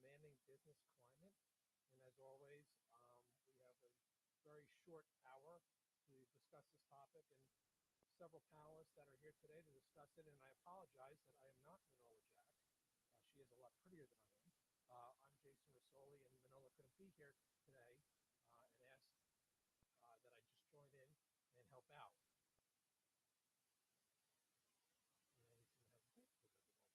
demanding business climate. And as always, we have a very short hour to discuss this topic and several panelists that are here today to discuss it. And I apologize that I am not Manola Jack. She is a lot prettier than I am. I'm Jason Rissoli, and Manola couldn't be here today and asked that I just join in and help out. How about now? Are we good now to hear me?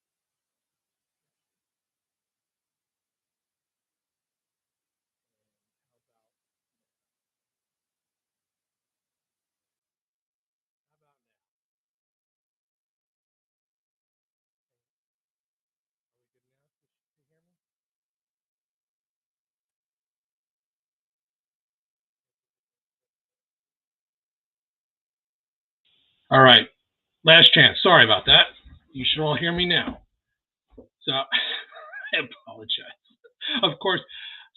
All right, last chance. Sorry about that. You should all hear me now. So I apologize. Of course.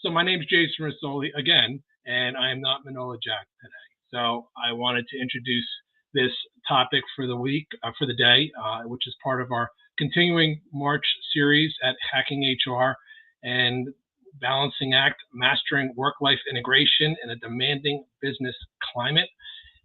So my name is Jason Rissoli again, and I am not Manola Jack today. So I wanted to introduce this topic for the week, for the day, which is part of our continuing March series at Hacking HR and Balancing Act, Mastering Work-Life Integration in a Demanding Business Climate.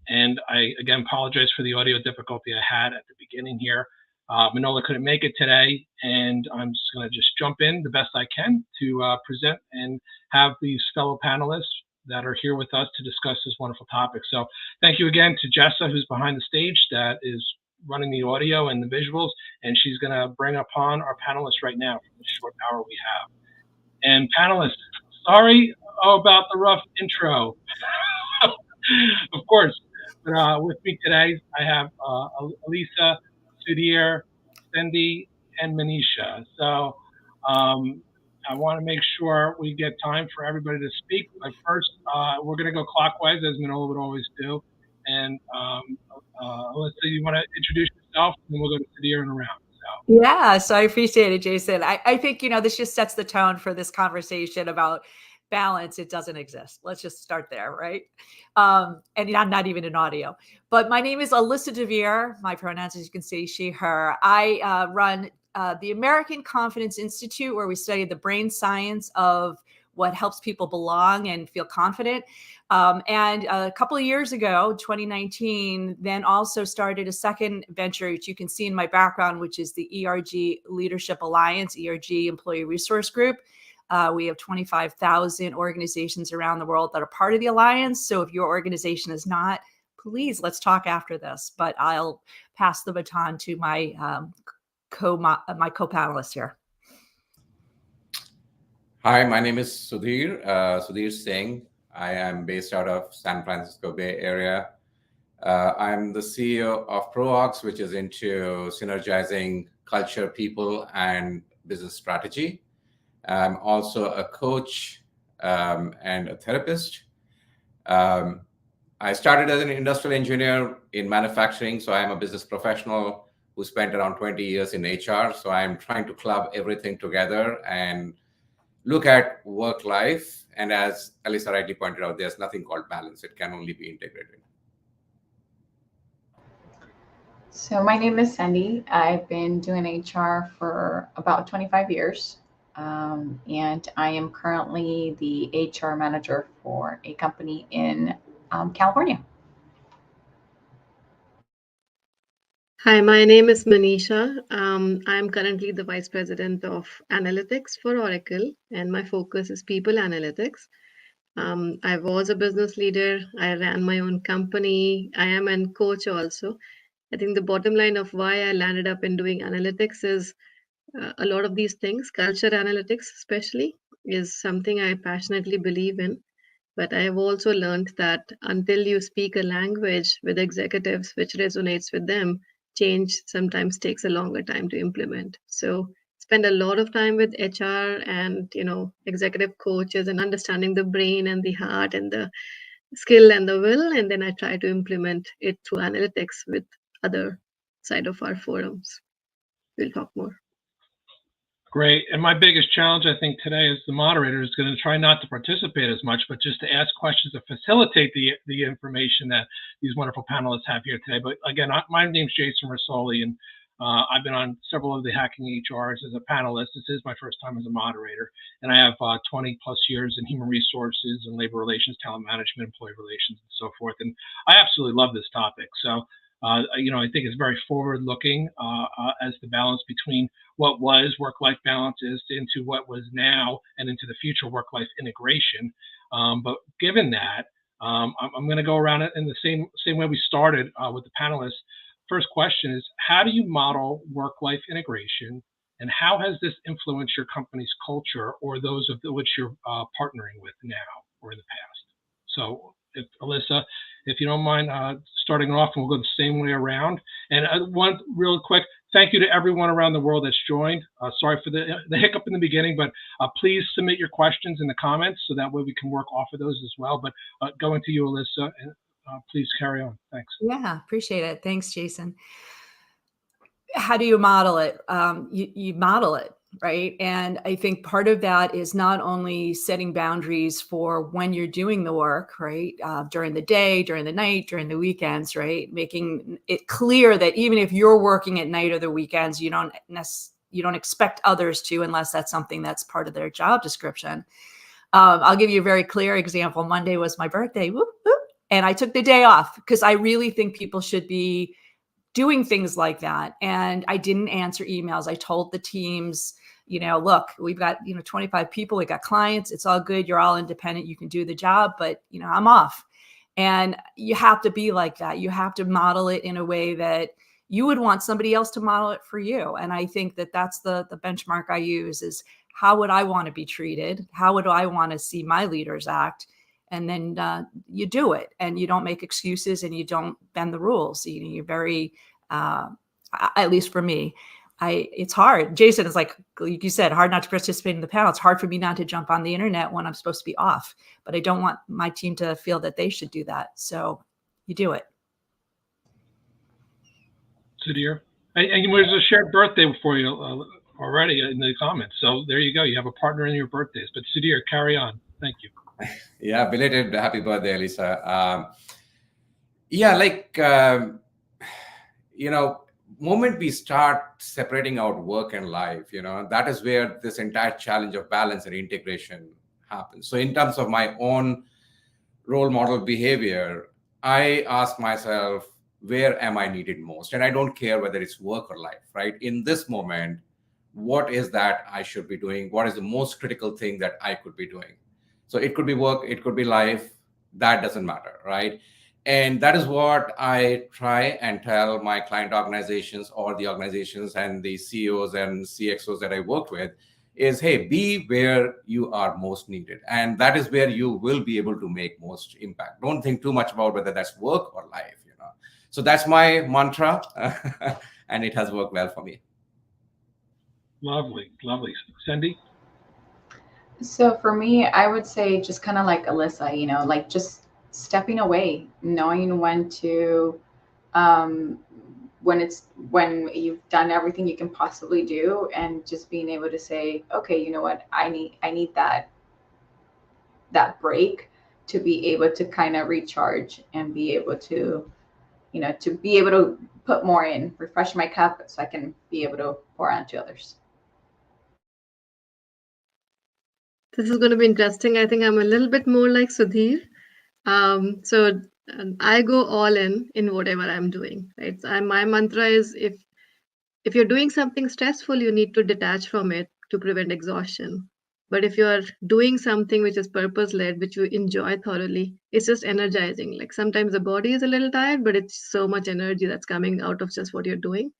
And I, again, apologize for the audio difficulty I had at the beginning here. Manola couldn't make it today, and I'm just going to just jump in the best I can to present and have these fellow panelists that are here with us to discuss this wonderful topic. So thank you again to Jessa, who's behind the stage, that is running the audio and the visuals, and she's going to bring upon our panelists right now for the short hour we have. And panelists, sorry about the rough intro. Of course. With me today, I have Elisa, Sudhir, Cindy, and Manisha. So I want to make sure we get time for everybody to speak. But first, we're going to go clockwise, as Manola would always do. And Elisa, you want to introduce yourself, and then we'll go to Sudhir and around. Yeah, so I appreciate it, Jason. I think, this just sets the tone for this conversation about balance. It doesn't exist. Let's just start there, right? And I'm not even in audio. But my name is Alyssa DeVere. My pronouns, as you can see, she, her. I run the American Confidence Institute, where we study the brain science of what helps people belong and feel confident. And a couple of years ago, 2019, then also started a second venture, which you can see in my background, which is the ERG Leadership Alliance, ERG Employee Resource Group. We have 25,000 organizations around the world that are part of the Alliance. So if your organization is not, please, let's talk after this. But I'll pass the baton to my co-panelist here. Hi, my name is Sudhir Singh. I am based out of San Francisco Bay Area. I'm the CEO of ProOx, which is into synergizing culture, people, and business strategy. I'm also a coach and a therapist. I started as an industrial engineer in manufacturing, so I'm a business professional who spent around 20 years in HR. So I'm trying to club everything together and look at work life. And as Elisa rightly pointed out, there's nothing called balance. It can only be integrated. So my name is Cindy. I've been doing HR for about 25 years. And I am currently the HR manager for a company in California. Hi, my name is Manisha. I'm currently the Vice President of Analytics for Oracle, and my focus is people analytics. I was a business leader. I ran my own company. I am a coach also. I think the bottom line of why I landed up in doing analytics is a lot of these things, culture analytics especially, is something I passionately believe in. But I have also learned that until you speak a language with executives which resonates with them, change sometimes takes a longer time to implement. So spend a lot of time with HR and executive coaches and understanding the brain and the heart and the skill and the will, and then I try to implement it through analytics with other side of our forums. We'll talk more. Great. And my biggest challenge, I think, today as the moderator is going to try not to participate as much, but just to ask questions to facilitate the information that these wonderful panelists have here today. But again, my name's Jason Rissoli, and I've been on several of the Hacking HRs as a panelist. This is my first time as a moderator, and I have 20 plus years in human resources and labor relations, talent management, employee relations, and so forth. And I absolutely love this topic. So, I think it's very forward-looking as the balance between what was work-life balance is into what was now and into the future work-life integration. But given that, I'm going to go around it in the same way we started with the panelists. First question is, how do you model work-life integration, and how has this influenced your company's culture or those of which you're partnering with now or in the past? So, Alyssa, if you don't mind starting off, and we'll go the same way around. And one real quick, thank you to everyone around the world that's joined. Sorry for the hiccup in the beginning, but please submit your questions in the comments so that way we can work off of those as well. But going to you, Alyssa, and please carry on. Thanks. Yeah, appreciate it. Thanks, Jason. How do you model it? You model it, right? And I think part of that is not only setting boundaries for when you're doing the work, right? During the day, during the night, during the weekends, right? Making it clear that even if you're working at night or the weekends, you don't expect others to, unless that's something that's part of their job description. I'll give you a very clear example. Monday was my birthday. Whoop, whoop. And I took the day off because I really think people should be doing things like that. And I didn't answer emails. I told the teams, look, we've got, 25 people, we got clients. It's all good. You're all independent. You can do the job, but I'm off. And you have to be like that. You have to model it in a way that you would want somebody else to model it for you. And I think that that's the benchmark I use is, how would I want to be treated? How would I want to see my leaders act? And then you do it, and you don't make excuses, and you don't bend the rules. You're very, at least for me, it's hard. Jason is like you said, hard not to participate in the panel. It's hard for me not to jump on the internet when I'm supposed to be off, but I don't want my team to feel that they should do that. So you do it. Sudhir, and there's a shared birthday for you already in the comments. So there you go. You have a partner in your birthdays. But Sudhir, carry on. Thank you. Yeah, belated happy birthday, Elisa. Moment we start separating out work and life, that is where this entire challenge of balance and integration happens. So in terms of my own role model behavior, I ask myself, where am I needed most? And I don't care whether it's work or life, right? In this moment, what is that I should be doing? What is the most critical thing that I could be doing? So it could be work, it could be life, that doesn't matter, right? And that is what I try and tell my client organizations or the organizations and the CEOs and CXOs that I work with is, hey, be where you are most needed. And that is where you will be able to make most impact. Don't think too much about whether that's work or life, So that's my mantra, and it has worked well for me. Lovely, lovely. Cindy? So for me, I would say just kind of like Alyssa, like just stepping away, knowing when to, when you've done everything you can possibly do, and just being able to say, okay, you know what, I need that break to be able to kind of recharge and be able to, to be able to put more in, refresh my cup so I can be able to pour onto others. This is going to be interesting. I think I'm a little bit more like Sudhir. So I go all in whatever I'm doing, right? So my mantra is, if you're doing something stressful, you need to detach from it to prevent exhaustion. But if you're doing something which is purpose-led, which you enjoy thoroughly, it's just energizing. Like sometimes the body is a little tired, but it's so much energy that's coming out of just what you're doing.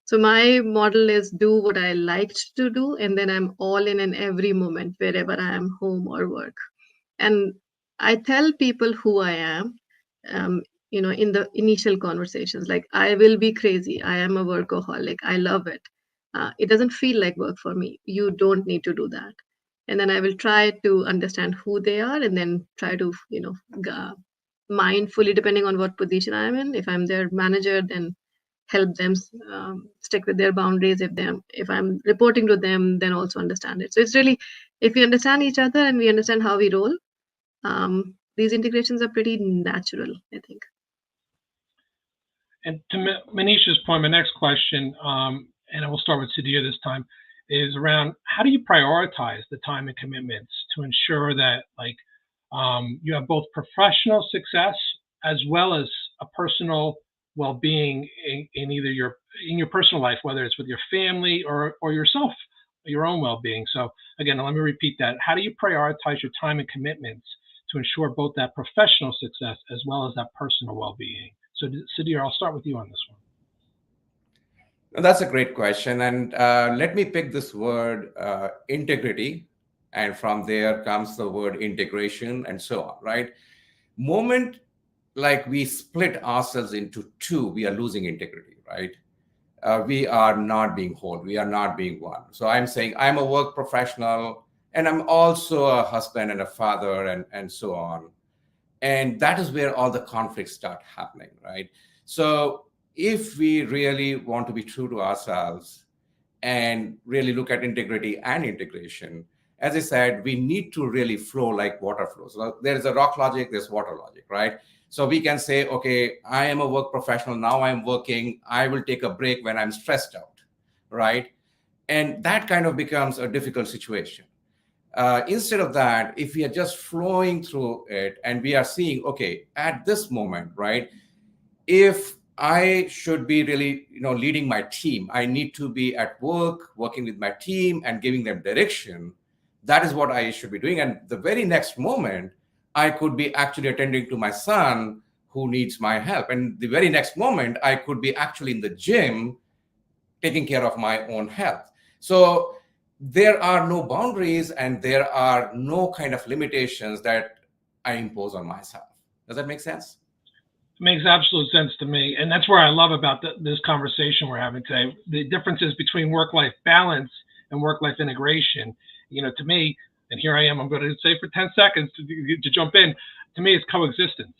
So my model is do what I liked to do, and then I'm all in every moment, wherever I am, home or work. And I tell people who I am, in the initial conversations, like I will be crazy. I am a workaholic. I love it. It doesn't feel like work for me. You don't need to do that. And then I will try to understand who they are, and then try to, mindfully, depending on what position I'm in. If I'm their manager, then help them stick with their boundaries. If I'm reporting to them, then also understand it. So it's really, if we understand each other and we understand how we roll, these integrations are pretty natural, I think. And to Manisha's point, my next question, and we'll start with Sudhir this time, is around how do you prioritize the time and commitments to ensure that you have both professional success as well as a personal well-being in either your personal life, whether it's with your family or yourself, your own well-being. So again, let me repeat that. How do you prioritize your time and commitments to ensure both that professional success as well as that personal well-being? So Sudhir, I'll start with you on this one. Well, that's a great question. And let me pick this word integrity. And from there comes the word integration and so on, right? Moment like we split ourselves into two, we are losing integrity, right? We are not being whole. We are not being one. So I'm saying I'm a work professional and I'm also a husband and a father and so on. And that is where all the conflicts start happening, right? So if we really want to be true to ourselves and really look at integrity and integration, as I said, we need to really flow like water flows. So there is a rock logic, there's water logic, right? So we can say, okay, I am a work professional. Now I'm working. I will take a break when I'm stressed out, right? And that kind of becomes a difficult situation. Instead of that, if we are just flowing through it and we are seeing, okay, at this moment, right, if I should be really, leading my team, I need to be at work, working with my team and giving them direction. That is what I should be doing. And the very next moment, I could be actually attending to my son who needs my help. And the very next moment, I could be actually in the gym taking care of my own health. So there are no boundaries and there are no kind of limitations that I impose on myself. Does that make sense? It makes absolute sense to me. And that's where I love about this conversation we're having today. The differences between work-life balance and work-life integration, to me, and here I am, I'm going to say for 10 seconds to jump in. To me, it's coexistence.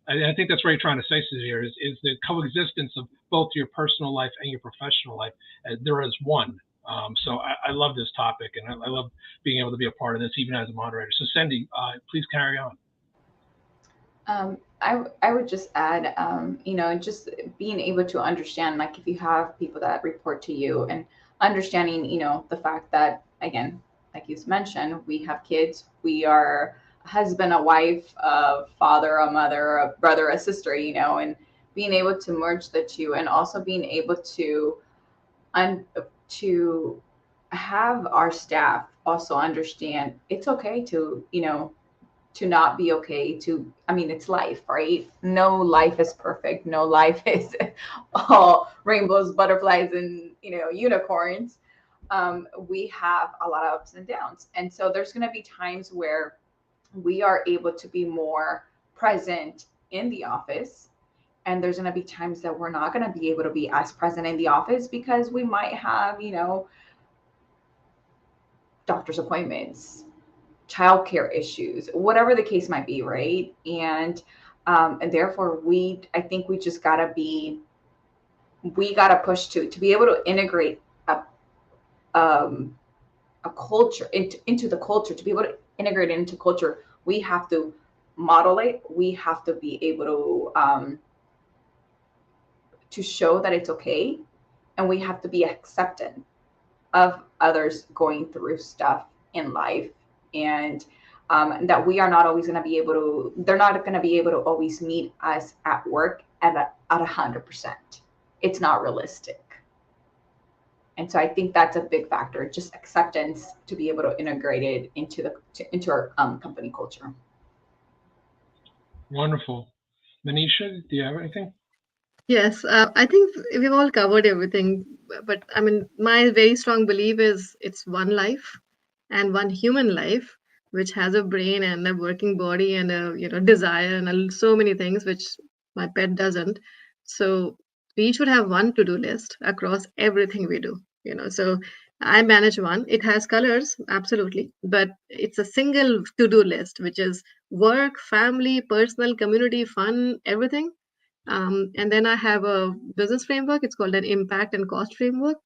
I think that's what you're trying to say, Sudhir, is the coexistence of both your personal life and your professional life. There is one. So I love this topic, and I love being able to be a part of this, even as a moderator. So, Sandy, please carry on. I would just add, just being able to understand, like if you have people that report to you and understanding, the fact that, again, like you mentioned, we have kids, we are a husband, a wife, a father, a mother, a brother, a sister, and being able to merge the two and also being able to have our staff also understand it's okay to, to not be okay it's life, right? No life is perfect. No life is all rainbows, butterflies, and, unicorns. We have a lot of ups and downs. And so there's going to be times where we are able to be more present in the office. And there's going to be times that we're not going to be able to be as present in the office because we might have, doctor's appointments, childcare issues, whatever the case might be, right? And therefore I think we just gotta push to be able to integrate a culture into the culture. To be able to integrate it into culture, we have to model it. We have to be able to show that it's okay, and we have to be accepting of others going through stuff in life, and that we are not always going to be able to. They're not going to be able to always meet us at work at 100%. It's not realistic. And so I think that's a big factor, just acceptance to be able to integrate it into our company culture. Wonderful. Manisha, do you have anything? Yes, I think we've all covered everything. But my very strong belief is it's one life and one human life, which has a brain and a working body and a desire and so many things which my pet doesn't. So we should have one to-do list across everything we do. So I manage one. It has colors, absolutely, but it's a single to-do list, which is work, family, personal, community, fun, everything. And then I have a business framework. It's called an impact and cost framework.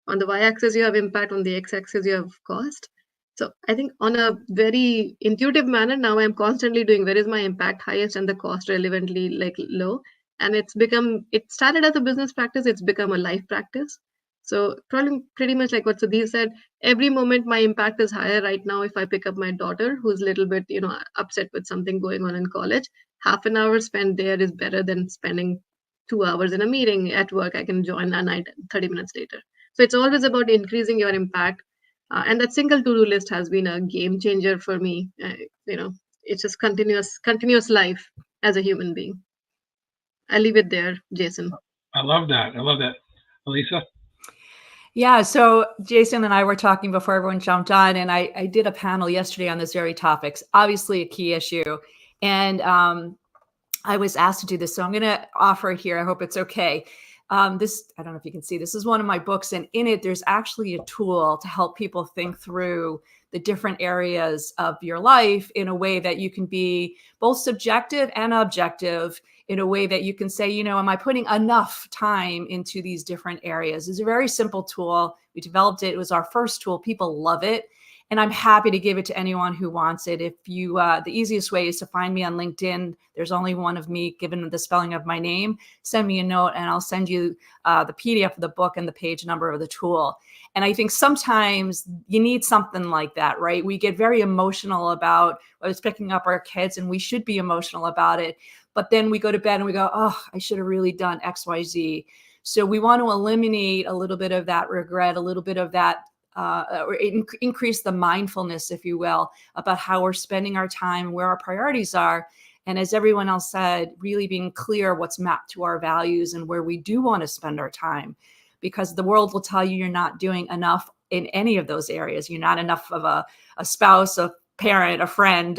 On the y-axis, you have impact. On the x-axis, you have cost. So I think on a very intuitive manner, now I'm constantly doing where is my impact highest and the cost relevantly low. And it started as a business practice, it's become a life practice. So probably pretty much like what Sudhir said, every moment my impact is higher right now. If I pick up my daughter who's a little bit, upset with something going on in college, half an hour spent there is better than spending 2 hours in a meeting at work. I can join a night 30 minutes later. So it's always about increasing your impact. And that single to-do list has been a game changer for me. It's just continuous life as a human being. I'll leave it there, Jason. I love that. Elisa? Yeah, so Jason and I were talking before everyone jumped on, and I did a panel yesterday on this very topics, obviously a key issue. And I was asked to do this, so I'm going to offer it here. I hope it's okay. This, I don't know if you can see, this is one of my books, and in it, there's actually a tool to help people think through the different areas of your life in a way that you can be both subjective and objective, in a way that you can say, am I putting enough time into these different areas? It's a very simple tool. We developed it. It was our first tool. People love it. And I'm happy to give it to anyone who wants it. If you, the easiest way is to find me on LinkedIn. There's only one of me, given the spelling of my name. Send me a note and I'll send you the PDF of the book and the page number of the tool. And I think sometimes you need something like that, right? We get very emotional about what's picking up our kids, and we should be emotional about it. But then we go to bed and we go, oh, I should have really done X, Y, Z. So we want to eliminate a little bit of that regret, a little bit of that, or increase the mindfulness, if you will, about how we're spending our time, where our priorities are. And as everyone else said, really being clear what's mapped to our values and where we do want to spend our time, because the world will tell you you're not doing enough in any of those areas. You're not enough of a spouse, a parent, a friend,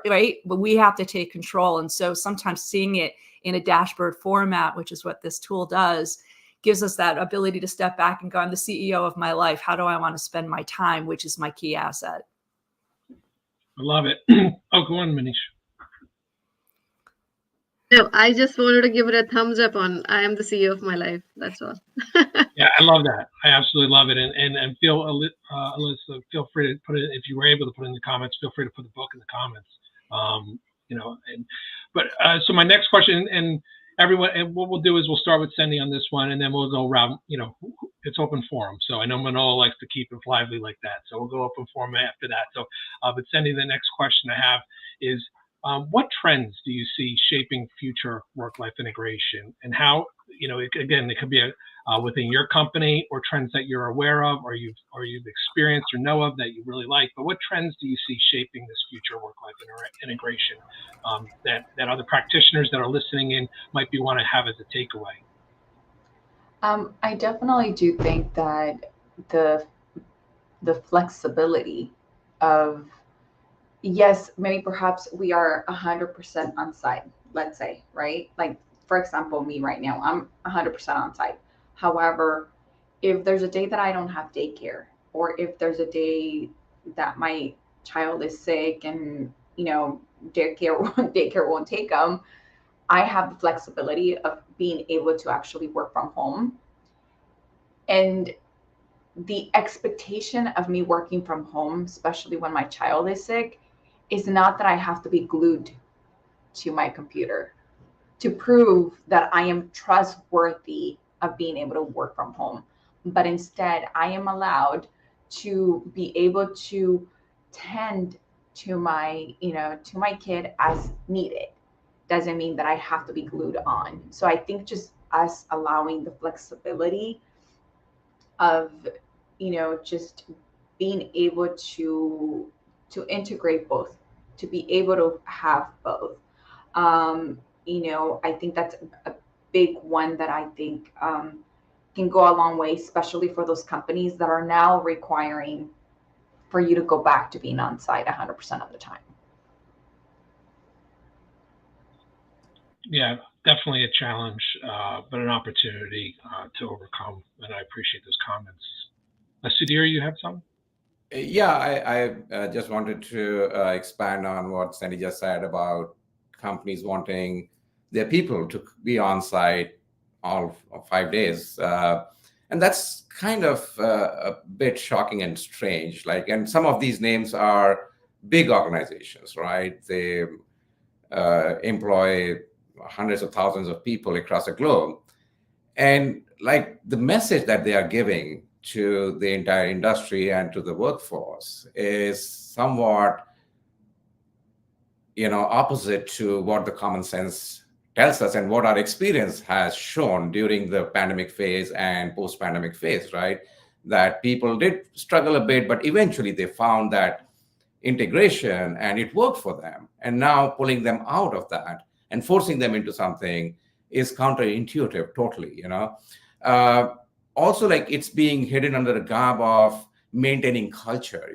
right? But we have to take control. And so sometimes seeing it in a dashboard format, which is what this tool does, gives us that ability to step back and go, I'm the CEO of my life. How do I want to spend my time, which is my key asset? I love it. Oh, go on, Manish. No, I just wanted to give it a thumbs up on I am the CEO of my life. That's all. Yeah, I love that. I absolutely love it. And feel, Alyssa, feel free to put it, if you were able to put it in the comments, feel free to put the book in the comments. So my next question, and everyone, and what we'll do is we'll start with Sandy on this one, and then we'll go around, it's open forum. So I know Manolo likes to keep it lively like that. So we'll go open forum after that. So, but Sandy, the next question I have is, what trends do you see shaping future work-life integration, and how, again, it could be within your company, or trends that you're aware of, or you've experienced or know of that you really like, but what trends do you see shaping this future work-life integration that other practitioners that are listening in might want to have as a takeaway? I definitely do think that the flexibility of, yes, maybe perhaps we are 100% on site, let's say, right? Like, for example, me right now, I'm 100% on site. However, if there's a day that I don't have daycare, or if there's a day that my child is sick and, daycare won't take them, I have the flexibility of being able to actually work from home. And the expectation of me working from home, especially when my child is sick, is not that I have to be glued to my computer to prove that I am trustworthy of being able to work from home. But instead, I am allowed to be able to tend to my, to my kid as needed. Doesn't mean that I have to be glued on. So I think just us allowing the flexibility of, just being able to integrate both, to be able to have both. I think that's a big one that I think can go a long way, especially for those companies that are now requiring for you to go back to being on site 100% of the time. Yeah, definitely a challenge, but an opportunity to overcome. And I appreciate those comments. Sudhir, you have some? Yeah, I just wanted to expand on what Sandy just said about companies wanting their people to be on site all 5 days. And that's kind of a bit shocking and strange. And some of these names are big organizations, right? They employ hundreds of thousands of people across the globe. And like the message that they are giving to the entire industry and to the workforce is somewhat, opposite to what the common sense tells us and what our experience has shown during the pandemic phase and post-pandemic phase, right? That people did struggle a bit, but eventually they found that integration and it worked for them. And now pulling them out of that and forcing them into something is counterintuitive, totally, Also, like, it's being hidden under the garb of maintaining culture,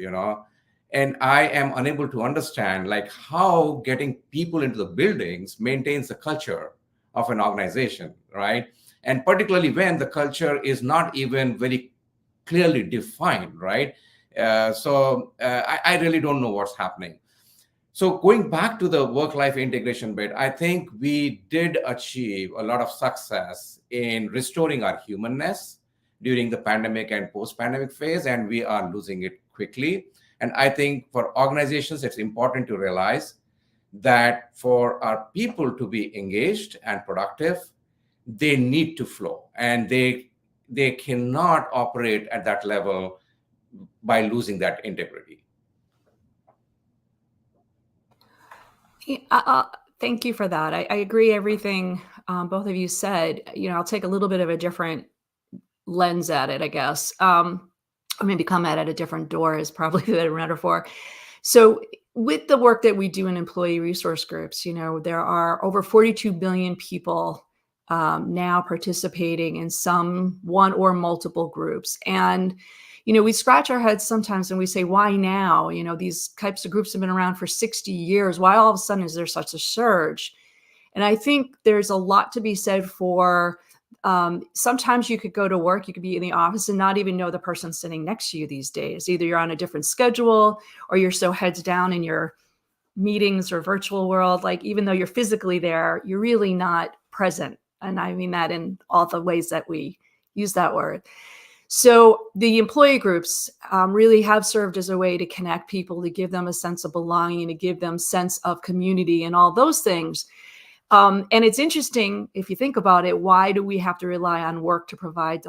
and I am unable to understand like how getting people into the buildings maintains the culture of an organization, right? And particularly when the culture is not even very clearly defined, right? I really don't know what's happening. So going back to the work-life integration bit, I think we did achieve a lot of success in restoring our humanness during the pandemic and post-pandemic phase, and we are losing it quickly. And I think for organizations, it's important to realize that for our people to be engaged and productive, they need to flow, and they cannot operate at that level by losing that integrity. Thank you for that. I agree everything both of you said. I'll take a little bit of a different lens at it, I guess. Or maybe come at it a different door is probably the better metaphor. So with the work that we do in employee resource groups, there are over 42 billion people now participating in some one or multiple groups. And, we scratch our heads sometimes and we say, why now? These types of groups have been around for 60 years. Why all of a sudden is there such a surge? And I think there's a lot to be said for sometimes you could go to work, you could be in the office and not even know the person sitting next to you these days. Either you're on a different schedule or you're so heads down in your meetings or virtual world. Like, even though you're physically there, you're really not present. And I mean that in all the ways that we use that word. So the employee groups really have served as a way to connect people, to give them a sense of belonging, to give them sense of community and all those things. And it's interesting, if you think about it, why do we have to rely on work to provide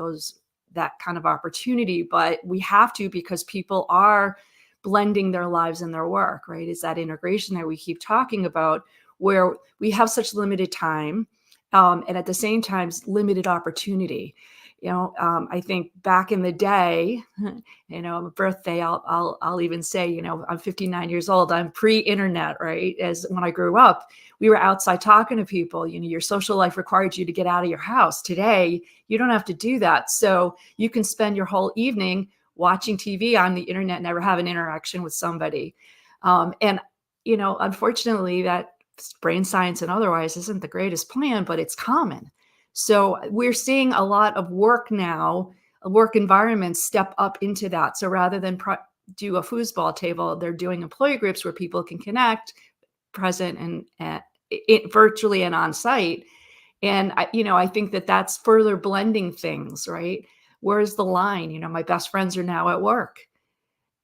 that kind of opportunity? But we have to, because people are blending their lives and their work, right? It's that integration that we keep talking about, where we have such limited time and at the same time, limited opportunity. I think back in the day, birthday, I'll even say, I'm 59 years old. I'm pre-internet, right? As when I grew up, we were outside talking to people. Your social life required you to get out of your house. Today, you don't have to do that. So you can spend your whole evening watching TV on the internet, never have an interaction with somebody. And unfortunately, that brain science and otherwise isn't the greatest plan, but it's common. So we're seeing a lot of work now, work environments step up into that. So rather than do a foosball table, they're doing employee groups where people can connect, present and virtually and on site. And I think that's further blending things, right? Where's the line? My best friends are now at work.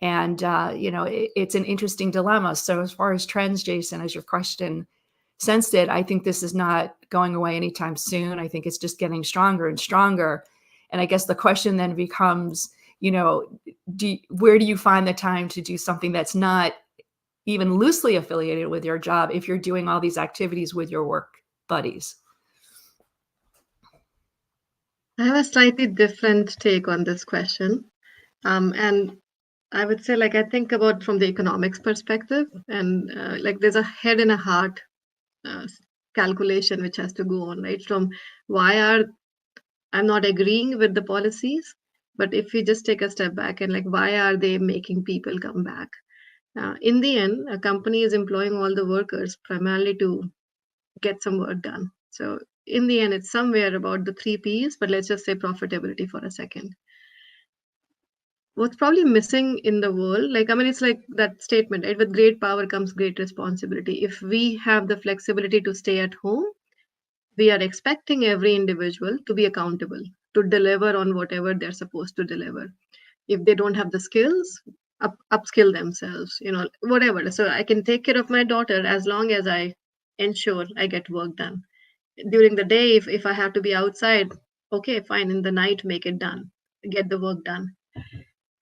And, it's an interesting dilemma. So as far as trends, Jason, as your question sensed it, I think this is not going away anytime soon. I think it's just getting stronger and stronger. And I guess the question then becomes, where do you find the time to do something that's not even loosely affiliated with your job if you're doing all these activities with your work buddies? I have a slightly different take on this question. And I would say, I think about from the economics perspective, and there's a head and a heart calculation which has to go on, right? From I'm not agreeing with the policies, but if we just take a step back and why are they making people come back? In the end, a company is employing all the workers primarily to get some work done. So in the end, it's somewhere about the 3 Ps, but let's just say profitability for a second. What's probably missing in the world, it's like that statement, right? With great power comes great responsibility. If we have the flexibility to stay at home, we are expecting every individual to be accountable, to deliver on whatever they're supposed to deliver. If they don't have the skills, upskill themselves, whatever. So I can take care of my daughter as long as I ensure I get work done. during the day, if I have to be outside, okay, fine, in the night, make it done, get the work done.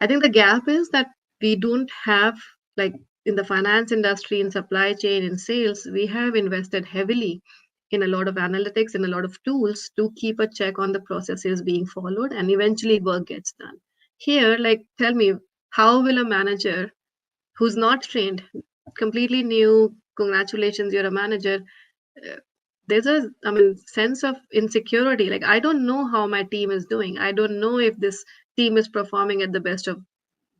I think the gap is that we don't have, like in the finance industry, in supply chain, in sales, we have invested heavily in a lot of analytics and a lot of tools to keep a check on the processes being followed, and eventually work gets done. Here, like, tell me, how will a manager who's not trained, completely new, congratulations, you're a manager, there's a sense of insecurity, like I don't know how my team is doing, I don't know if this team is performing at the best of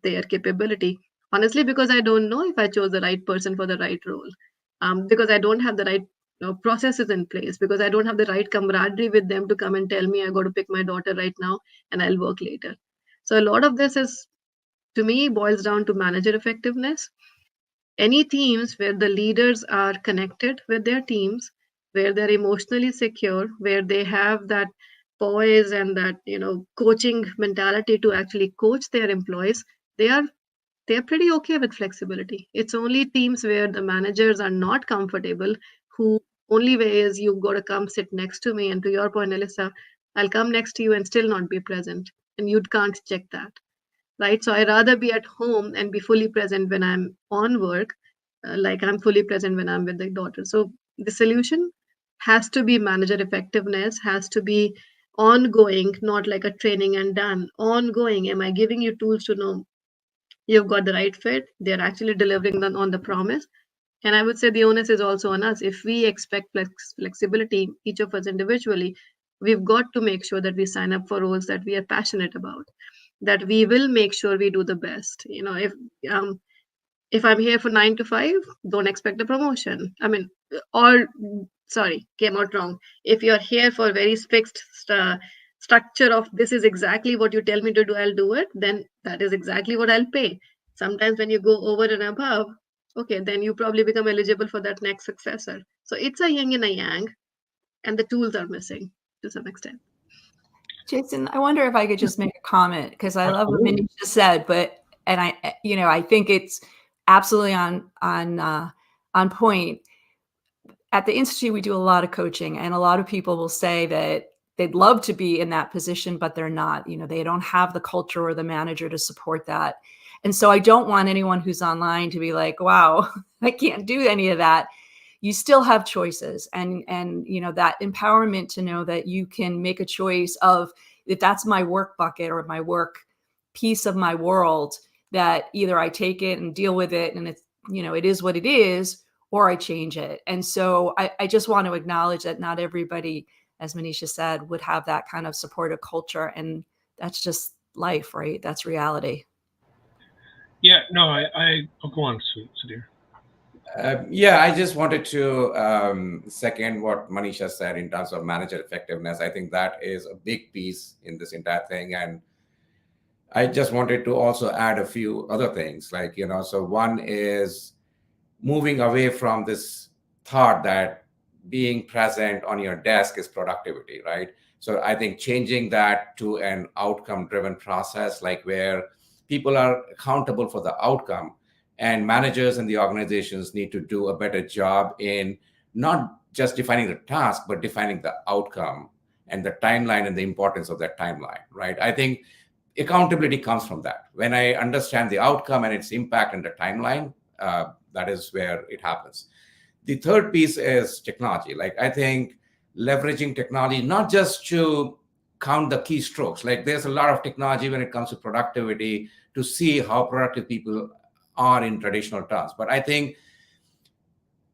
their capability, honestly, because I don't know if I chose the right person for the right role, because I don't have the right processes in place, because I don't have the right camaraderie with them to come and tell me I got to pick my daughter right now and I'll work later. So a lot of this is, to me, boils down to manager effectiveness. Any teams where the leaders are connected with their teams, where they're emotionally secure, where they have that poise and that coaching mentality to actually coach their employees, they're pretty okay with flexibility. It's only teams where the managers are not comfortable, who only way is you got to come sit next to me, and to your point, Alyssa, I'll come next to you and still not be present, and you can't check that, right? So I rather be at home and be fully present when I'm on work, like I'm fully present when I'm with the daughter. So the solution has to be manager effectiveness, has to be ongoing, not like a training and done. Ongoing, am I giving you tools to know you've got the right fit? They're actually delivering on the promise. And I would say the onus is also on us. If we expect flexibility, each of us individually, we've got to make sure that we sign up for roles that we are passionate about, that we will make sure we do the best. If I'm here for 9 to 5, don't expect a promotion. Or sorry, came out wrong. If you're here for a very fixed structure of this is exactly what you tell me to do, I'll do it, then that is exactly what I'll pay. Sometimes when you go over and above, okay, then you probably become eligible for that next successor. So it's a yin and a yang, and the tools are missing to some extent. Jason, I wonder if I could just make a comment, because I love what Manisha said, and I think it's absolutely on point. At the Institute, we do a lot of coaching, and a lot of people will say that they'd love to be in that position, but they're not. They don't have the culture or the manager to support that. And so I don't want anyone who's online to be like, wow, I can't do any of that. You still have choices, and that empowerment to know that you can make a choice of, if that's my work bucket or my work piece of my world, that either I take it and deal with it and it's, it is what it is, or I change it. And so I just want to acknowledge that not everybody, as Manisha said, would have that kind of supportive culture, and that's just life, right? That's reality. Yeah, no, I'll go on, Sudhir. I just wanted to second what Manisha said in terms of manager effectiveness. I think that is a big piece in this entire thing. And I just wanted to also add a few other things, so one is moving away from this thought that being present on your desk is productivity, right? So I think changing that to an outcome-driven process, where people are accountable for the outcome, and managers and the organizations need to do a better job in not just defining the task, but defining the outcome and the timeline and the importance of that timeline, right? I think accountability comes from that. When I understand the outcome and its impact and the timeline, that is where it happens. The third piece is technology. I think leveraging technology, not just to count the keystrokes. There's a lot of technology when it comes to productivity to see how productive people are in traditional terms. But I think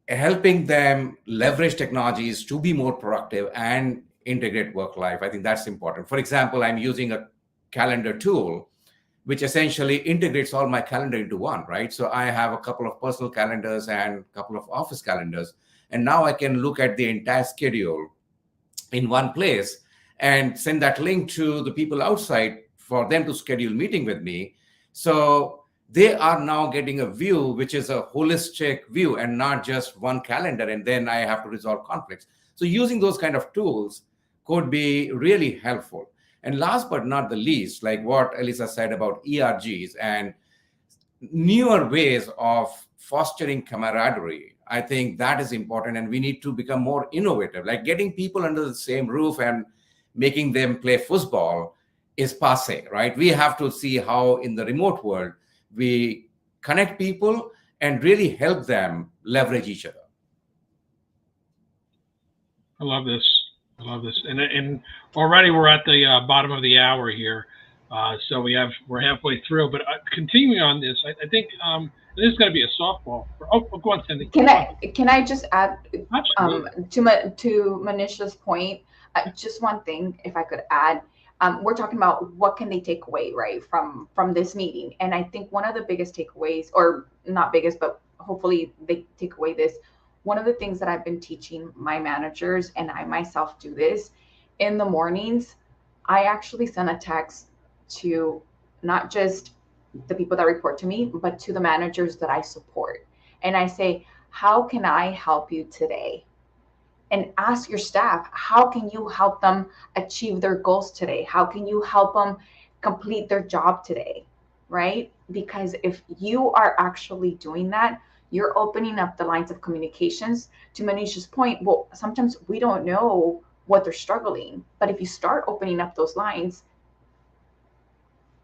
helping them leverage technologies to be more productive and integrate work life, I think that's important. For example, I'm using a calendar tool which essentially integrates all my calendar into one, right? So I have a couple of personal calendars and a couple of office calendars. And now I can look at the entire schedule in one place and send that link to the people outside for them to schedule meeting with me. So they are now getting a view, which is a holistic view and not just one calendar, and then I have to resolve conflicts. So using those kind of tools could be really helpful. And last but not the least, like what Elisa said about ERGs and newer ways of fostering camaraderie, I think that is important, and we need to become more innovative. Like getting people under the same roof and making them play football is passe, right? We have to see how in the remote world we connect people and really help them leverage each other. I love this. I love this. And already we're at the bottom of the hour here. So we're halfway through, but continuing on this, I think this is going to be a softball. Go on, Cindy. Can I just add Absolutely. to Manisha's point, just one thing, if I could add. We're talking about what can they take away, right, from this meeting, and I think one of the biggest takeaways, or not biggest, but hopefully they take away this. One of the things that I've been teaching my managers, and I myself do this in the mornings, I actually send a text to not just the people that report to me, but to the managers that I support. And I say, how can I help you today? And ask your staff, how can you help them achieve their goals today? How can you help them complete their job today, right? Because if you are actually doing that, you're opening up the lines of communications. To Manisha's point, well, sometimes we don't know what they're struggling, but if you start opening up those lines,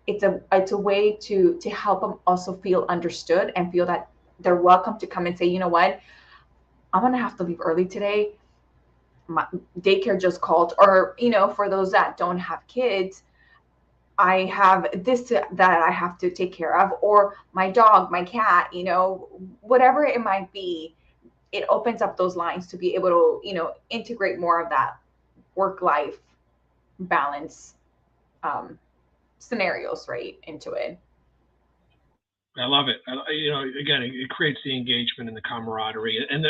it's a way to help them also feel understood and feel that they're welcome to come and say, you know what, I'm gonna have to leave early today. My daycare just called, or, you know, for those that don't have kids, I have this that I have to take care of, or my dog, my cat, you know, whatever it might be. It opens up those lines to be able to, you know, integrate more of that work-life balance scenarios right into it. I love it. You know, again, it creates the engagement and the camaraderie, and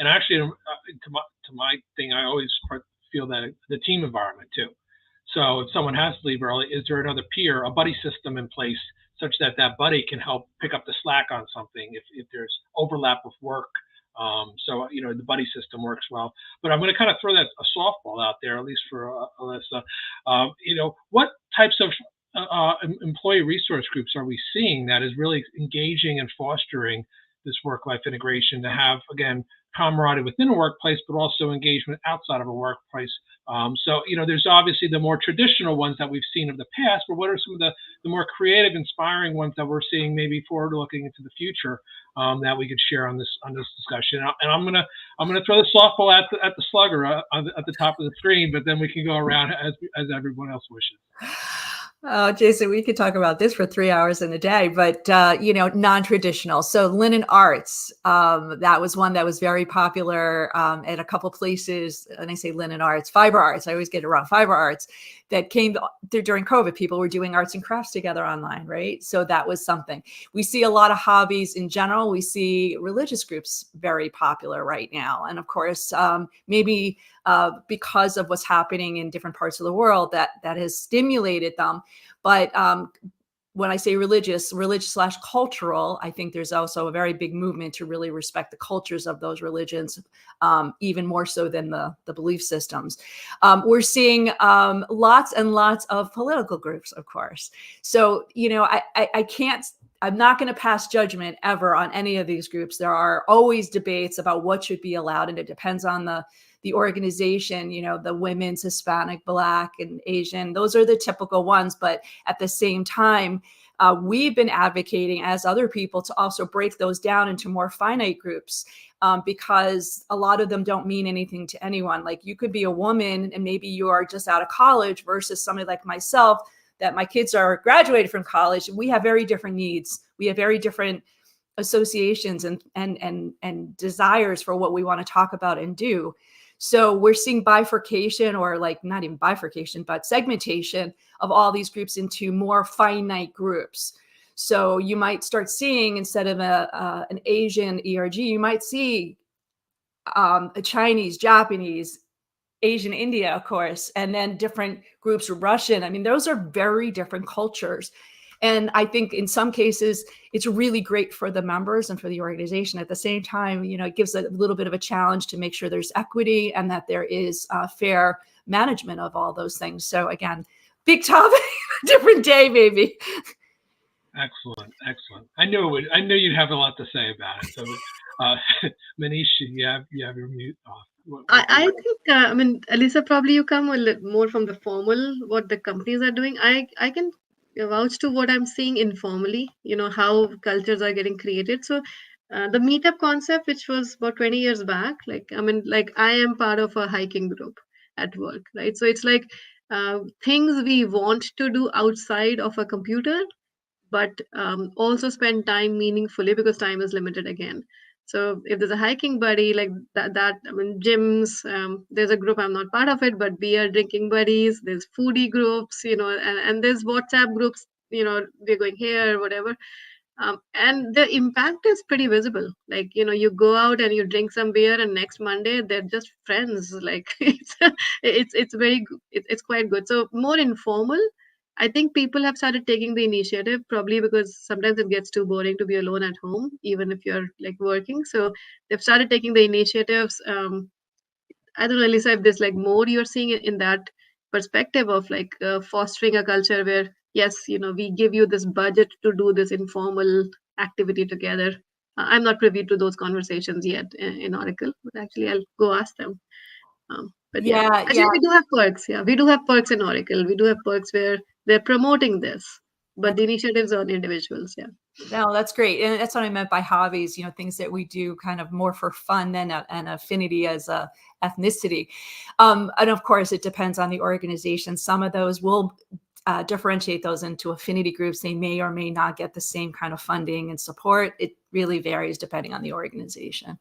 actually, to my thing, I always feel that the team environment too. So if someone has to leave early, is there another peer, a buddy system in place, such that that buddy can help pick up the slack on something if there's overlap with work? So you know, the buddy system works well. But I'm going to kind of throw that a softball out there, at least for Alyssa. You know, what types of employee resource groups are we seeing that is really engaging and fostering this work-life integration to have, again, camaraderie within a workplace, but also engagement outside of a workplace? So, you know, there's obviously the more traditional ones that we've seen of the past, but what are some of the more creative, inspiring ones that we're seeing maybe forward-looking into the future that we could share on this discussion? And I'm gonna throw the softball at the slugger at the top of the screen, but then we can go around as everyone else wishes. Oh, Jason, we could talk about this for 3 hours in a day, but, you know, non-traditional. So linen arts, that was one that was very popular at a couple places. And I say linen arts, fiber arts. I always get it wrong. Fiber arts that came during COVID. People were doing arts and crafts together online, right? So that was something. We see a lot of hobbies in general. We see religious groups very popular right now. And of course, maybe because of what's happening in different parts of the world that has stimulated them. But when I say religious/cultural, I think there's also a very big movement to really respect the cultures of those religions, even more so than the belief systems. We're seeing lots and lots of political groups, of course. So, you know, I'm not going to pass judgment ever on any of these groups. There are always debates about what should be allowed, and it depends on the organization. You know, the women's, Hispanic, Black, and Asian, those are the typical ones. But at the same time, we've been advocating as other people to also break those down into more finite groups, because a lot of them don't mean anything to anyone. Like, you could be a woman and maybe you are just out of college versus somebody like myself, that my kids are graduated from college. We have very different needs. We have very different associations and desires for what we want to talk about and do. So we're seeing bifurcation, or like not even bifurcation, but segmentation of all these groups into more finite groups. So you might start seeing, instead of an Asian ERG, you might see a Chinese, Japanese, Asian, India, of course, and then different groups, Russian. I mean, those are very different cultures. And I think in some cases, it's really great for the members and for the organization. At the same time, you know, it gives a little bit of a challenge to make sure there's equity and that there is fair management of all those things. So again, big topic, different day, maybe. Excellent. I knew you'd have a lot to say about it. So Manish, you have your mute off. I think, I mean, Alisa, probably you come a little more from the formal, what the companies are doing. I can vouch to what I'm seeing informally, how cultures are getting created. So the meetup concept, which was about 20 years back, like, I mean, like I am part of a hiking group at work, right? So it's like things we want to do outside of a computer, but also spend time meaningfully because time is limited again. So if there's a hiking buddy like that, I mean, gyms, there's a group, I'm not part of it, but beer drinking buddies, there's foodie groups, and there's WhatsApp groups, we're going here, whatever. And the impact is pretty visible. Like, you go out and you drink some beer, and next Monday they're just friends. Like it's very it's quite good. So more informal. I think people have started taking the initiative, probably because sometimes it gets too boring to be alone at home, even if you're like working. So they've started taking the initiatives. I don't know, Lisa, if there's like more you're seeing in that perspective of like fostering a culture where, yes, we give you this budget to do this informal activity together. I'm not privy to those conversations yet in Oracle, but actually I'll go ask them. But yeah, actually we do have perks. Yeah, we do have perks in Oracle. We do have perks where they're promoting this, but the initiatives are on individuals. Yeah. No, that's great. And that's what I meant by hobbies, things that we do kind of more for fun than an affinity as a ethnicity. And of course, it depends on the organization. Some of those will differentiate those into affinity groups. They may or may not get the same kind of funding and support. It really varies depending on the organization.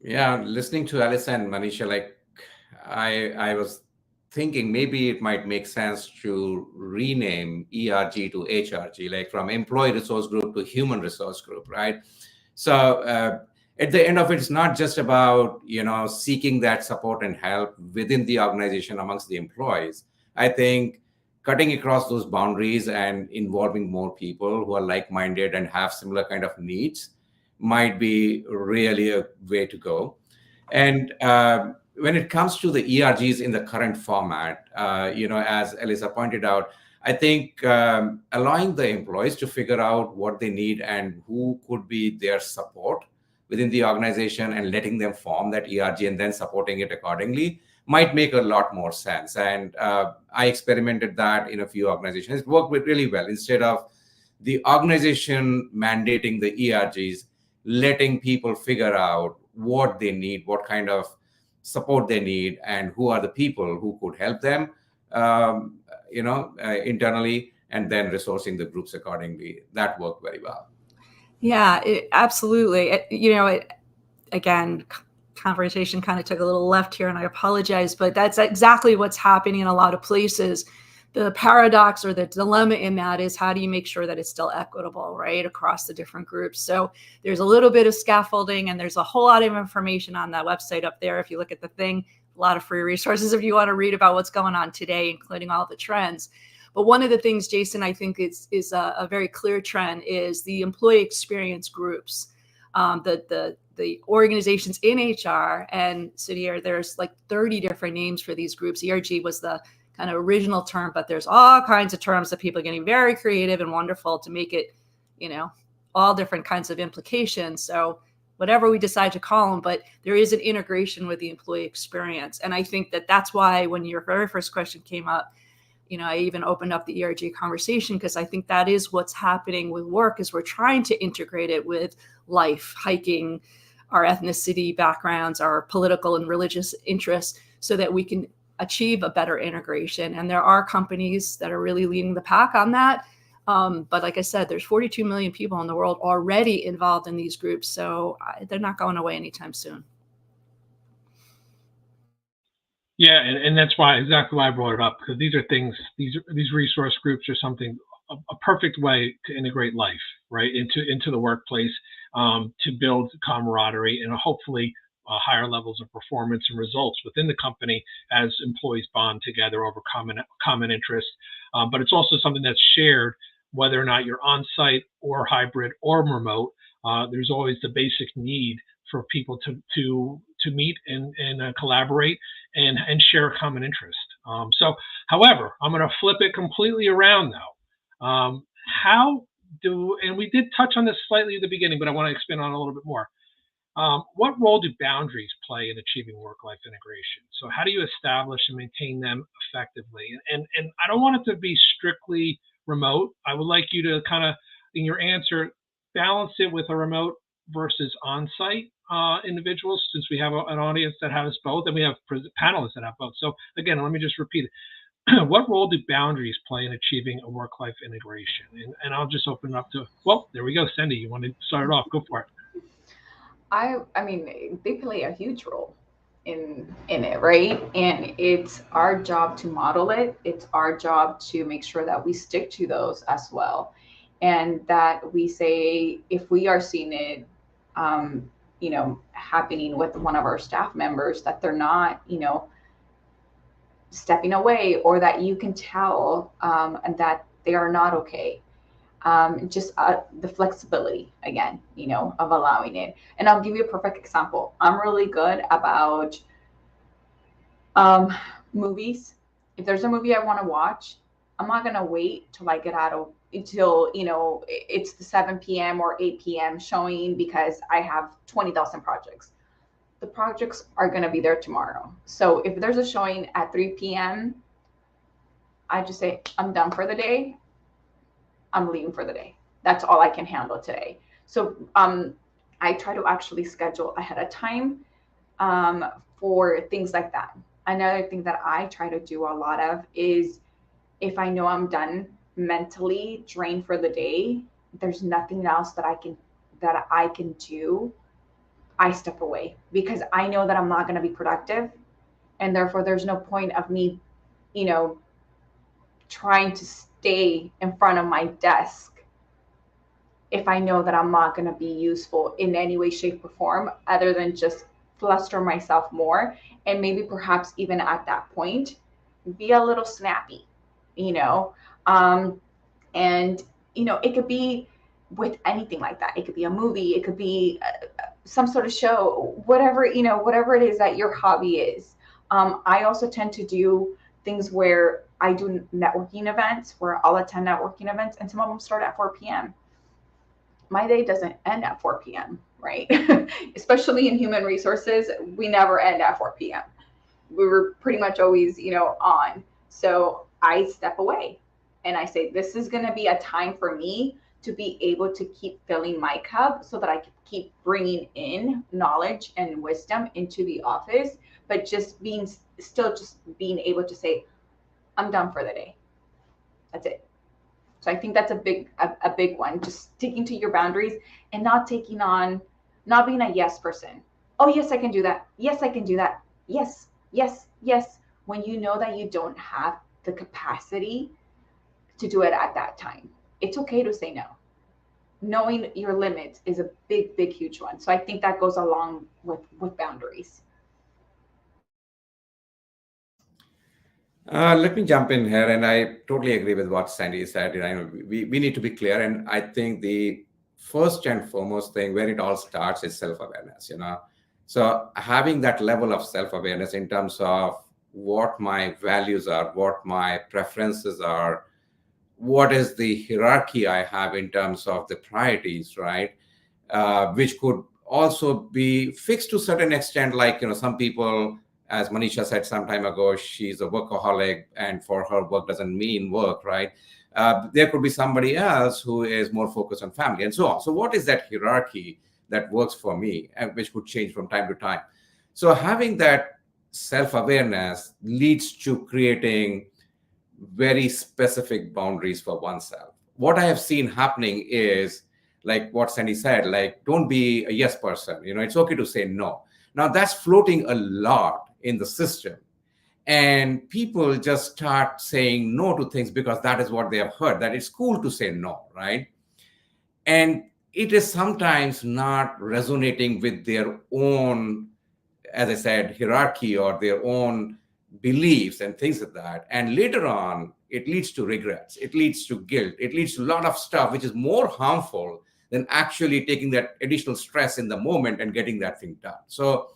Yeah, listening to Alice and Manisha, like I was thinking maybe it might make sense to rename ERG to HRG, like from Employee Resource Group to Human Resource Group, right? So at the end of it, it's not just about seeking that support and help within the organization amongst the employees. I think cutting across those boundaries and involving more people who are like-minded and have similar kind of needs might be really a way to go. And when it comes to the ERGs in the current format, as Elisa pointed out, I think allowing the employees to figure out what they need and who could be their support within the organization and letting them form that ERG and then supporting it accordingly might make a lot more sense. And I experimented that in a few organizations. It worked really well. Instead of the organization mandating the ERGs, letting people figure out what they need, what kind of support they need, and who are the people who could help them, internally, and then resourcing the groups accordingly. That worked very well. Yeah, absolutely. Again, conversation kind of took a little left here, and I apologize, but that's exactly what's happening in a lot of places. The paradox or the dilemma in that is, how do you make sure that it's still equitable, right, across the different groups? So there's a little bit of scaffolding, and there's a whole lot of information on that website up there. If you look at the thing, a lot of free resources if you want to read about what's going on today, including all the trends. But one of the things, Jason, I think is a very clear trend is the employee experience groups, the organizations in HR and Sudhir. There's like 30 different names for these groups. ERG was the kind of original term, but there's all kinds of terms that people are getting very creative and wonderful to make it, all different kinds of implications. So whatever we decide to call them, but there is an integration with the employee experience. And I think that that's why when your very first question came up, I even opened up the ERG conversation, because I think that is what's happening with work, is we're trying to integrate it with life, hiking, our ethnicity backgrounds, our political and religious interests, so that we can achieve a better integration. And there are companies that are really leading the pack on that. But like I said, there's 42 million people in the world already involved in these groups. So they're not going away anytime soon. Yeah, and that's exactly why I brought it up, because these are things, these resource groups are something, a perfect way to integrate life, right, into the workplace, to build camaraderie and hopefully higher levels of performance and results within the company as employees bond together over common interests. But it's also something that's shared, whether or not you're on site or hybrid or remote. There's always the basic need for people to meet and collaborate and share a common interest. However, I'm going to flip it completely around now. How and we did touch on this slightly at the beginning, but I want to expand on it a little bit more. What role do boundaries play in achieving work-life integration? So how do you establish and maintain them effectively? And I don't want it to be strictly remote. I would like you to kind of, in your answer, balance it with a remote versus on-site individuals, since we have an audience that has both, and we have panelists that have both. So again, let me just repeat it. What role do boundaries play in achieving a work-life integration? And I'll just open it up to, well, there we go. Cindy, you want to start it off? Go for it. I mean, they play a huge role in it, right? And it's our job to model it. It's our job to make sure that we stick to those as well. And that we say, if we are seeing it, happening with one of our staff members, that they're not, stepping away, or that you can tell and that they are not okay. Just the flexibility again, of allowing it. And I'll give you a perfect example. I'm really good about movies. If there's a movie I want to watch, I'm not going to wait till I get out of until, it's the 7 p.m. or 8 p.m. showing because I have 20,000 projects. The projects are going to be there tomorrow. So if there's a showing at 3 p.m., I just say, I'm done for the day. I'm leaving for the day. That's all I can handle today. So I try to actually schedule ahead of time for things like that. Another thing that I try to do a lot of is, if I know I'm done mentally drained for the day, there's nothing else that I can do, I step away, because I know that I'm not going to be productive, and therefore there's no point of me, trying to stay in front of my desk if I know that I'm not going to be useful in any way, shape, or form, other than just fluster myself more, and maybe perhaps even at that point be a little snappy, and it could be with anything like that. It could be a movie, it could be some sort of show, whatever it is that your hobby is. I also tend to do things where I do networking events, where I'll attend networking events, and some of them start at 4 p.m. My day doesn't end at 4 p.m., right? Especially in human resources, we never end at 4 p.m. We were pretty much always, on. So I step away and I say, this is going to be a time for me to be able to keep filling my cup so that I can keep bringing in knowledge and wisdom into the office, but just being able to say, I'm done for the day. That's it. So I think that's a big one, just sticking to your boundaries and not being a yes person. Oh, yes, I can do that. Yes, I can do that. Yes, yes, yes. When you know that you don't have the capacity to do it at that time, it's okay to say no. Knowing your limits is a big, big, huge one. So I think that goes along with boundaries. Let me jump in here, and I totally agree with what Sandy said. We need to be clear, and I think the first and foremost thing where it all starts is self-awareness. So having that level of self-awareness in terms of what my values are, what my preferences are, what is the hierarchy I have in terms of the priorities, right? Which could also be fixed to a certain extent. Like, some people, as Manisha said some time ago, she's a workaholic, and for her, work doesn't mean work, right? There could be somebody else who is more focused on family and so on. So what is that hierarchy that works for me, and which could change from time to time? So having that self-awareness leads to creating very specific boundaries for oneself. What I have seen happening is, like what Sandy said, like, don't be a yes person. It's okay to say no. Now that's floating a lot in the system, and people just start saying no to things because that is what they have heard, that it's cool to say no, right? And it is sometimes not resonating with their own, as I said, hierarchy or their own beliefs and things like that. And later on, it leads to regrets, it leads to guilt, it leads to a lot of stuff which is more harmful than actually taking that additional stress in the moment and getting that thing done. So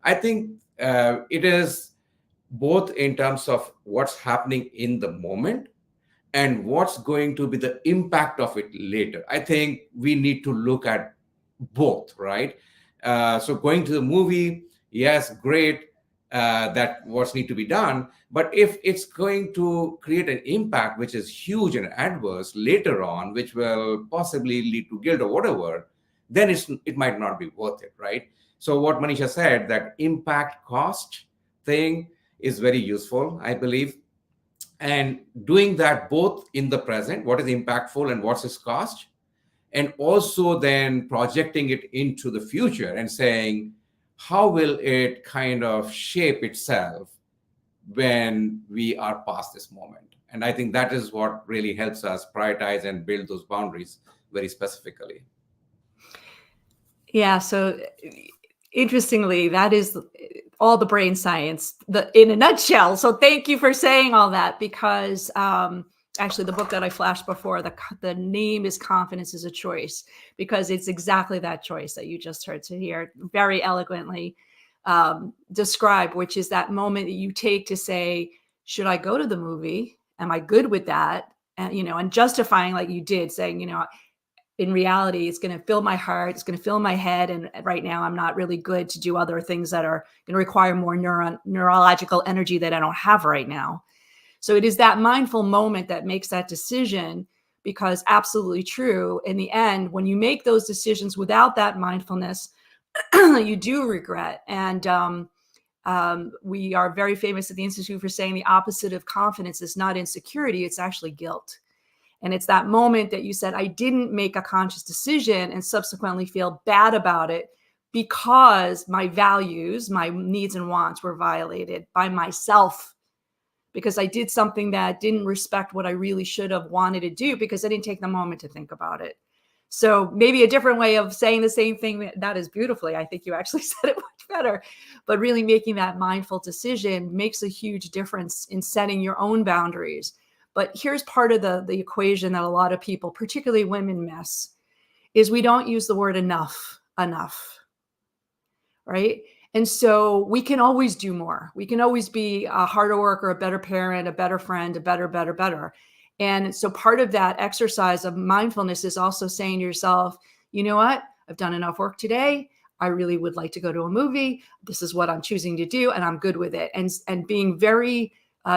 I think it is both in terms of what's happening in the moment, and what's going to be the impact of it later. I think we need to look at both, right? So going to the movie, yes, great, that what's need to be done. But if it's going to create an impact which is huge and adverse later on, which will possibly lead to guilt or whatever, then it might not be worth it, right? So what Manisha said, that impact cost thing is very useful, I believe. And doing that both in the present, what is impactful and what's its cost, and also then projecting it into the future and saying, how will it kind of shape itself when we are past this moment? And I think that is what really helps us prioritize and build those boundaries very specifically. Yeah. So interestingly, that is all the brain science in a nutshell. So thank you for saying all that, because actually the book that I flashed before, the name is Confidence is a Choice, because it's exactly that choice that you just heard Sudhir very eloquently describe, which is that moment that you take to say, should I go to the movie? Am I good with that? And, and justifying, like you did, saying, in reality, it's going to fill my heart, it's going to fill my head. And right now I'm not really good to do other things that are going to require more neurological energy that I don't have right now. So it is that mindful moment that makes that decision, because absolutely true. In the end, when you make those decisions without that mindfulness, you do regret. And we are very famous at the Institute for saying the opposite of confidence is not insecurity, it's actually guilt. And it's that moment that you said, I didn't make a conscious decision and subsequently feel bad about it because my values, my needs and wants were violated by myself, because I did something that didn't respect what I really should have wanted to do because I didn't take the moment to think about it. So maybe a different way of saying the same thing, that is beautifully, I think you actually said it much better, but really making that mindful decision makes a huge difference in setting your own boundaries. But here's part of the equation that a lot of people, particularly women, miss, is we don't use the word enough, right? And so we can always do more. We can always be a harder worker, a better parent, a better friend, a better. And so part of that exercise of mindfulness is also saying to yourself, you know what? I've done enough work today. I really would like to go to a movie. This is what I'm choosing to do, and I'm good with it. And being very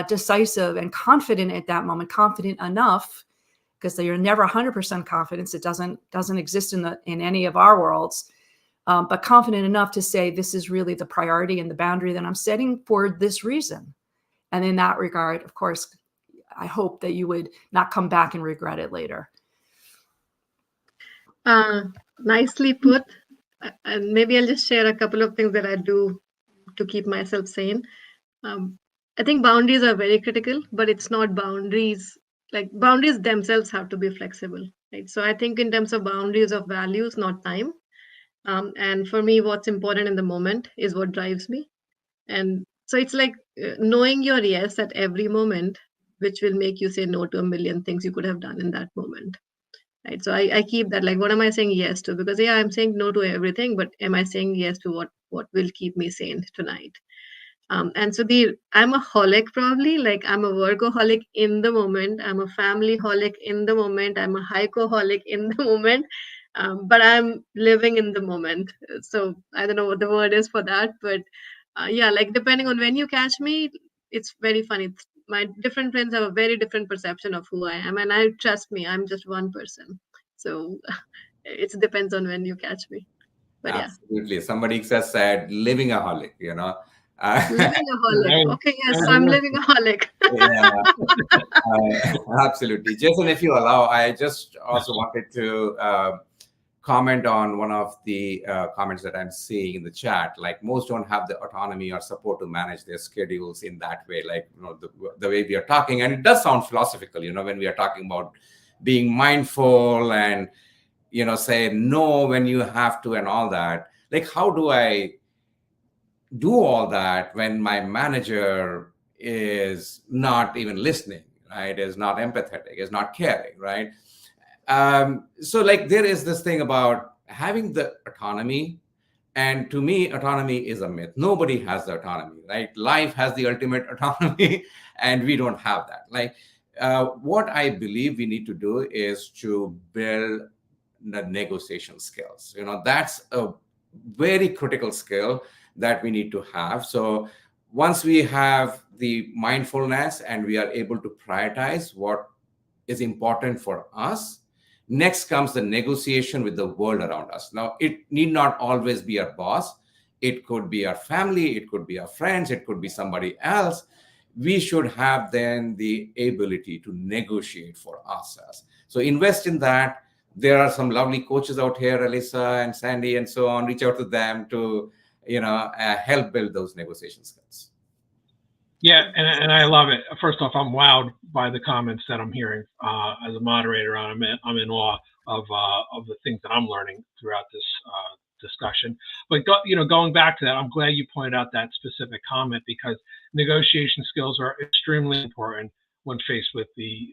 decisive and confident at that moment, confident enough, because you're never 100% confidence. It doesn't exist in any of our worlds, but confident enough to say, this is really the priority and the boundary that I'm setting for this reason. And in that regard, of course, I hope that you would not come back and regret it later. Nicely put. And maybe I'll just share a couple of things that I do to keep myself sane. I think boundaries are very critical, but it's not boundaries. Like boundaries themselves have to be flexible, right? So I think in terms of boundaries of values, not time. And for me, what's important in the moment is what drives me. And so it's like knowing your yes at every moment, which will make you say no to a million things you could have done in that moment. Right. So I keep that, like, what am I saying yes to? Because I'm saying no to everything, but am I saying yes to what will keep me sane tonight? And so I'm a holic probably, like I'm a workaholic in the moment. I'm a family holic in the moment. I'm a hikeaholic in the moment. But I'm living in the moment. So I don't know what the word is for that, but like depending on when you catch me, it's very funny. My different friends have a very different perception of who I am. And trust me, I'm just one person. So it depends on when you catch me. But absolutely. Yeah. Somebody just said living a holic, Living a holic. Okay, yes, I'm living a holic. Absolutely. Jason, if you allow, I just also wanted to comment on one of the comments that I'm seeing in the chat. Like, most don't have the autonomy or support to manage their schedules in that way, like, the way we are talking. And it does sound philosophical, when we are talking about being mindful and, say no when you have to and all that. Like, how do I do all that when my manager is not even listening, right? Is not empathetic, is not caring, right? So like there is this thing about having the autonomy. And to me, autonomy is a myth. Nobody has the autonomy, right? Life has the ultimate autonomy and we don't have that. Like what I believe we need to do is to build the negotiation skills. That's a very critical skill that we need to have. So once we have the mindfulness and we are able to prioritize what is important for us, next comes the negotiation with the world around us. Now, it need not always be our boss. It could be our family, it could be our friends, it could be somebody else. We should have then the ability to negotiate for ourselves. So invest in that. There are some lovely coaches out here, Alyssa and Sandy and so on. Reach out to them to help build those negotiation skills. Yeah, and I love it. First off, I'm wowed by the comments that I'm hearing as a moderator. I'm in awe of the things that I'm learning throughout this discussion. But going back to that, I'm glad you pointed out that specific comment, because negotiation skills are extremely important when faced with the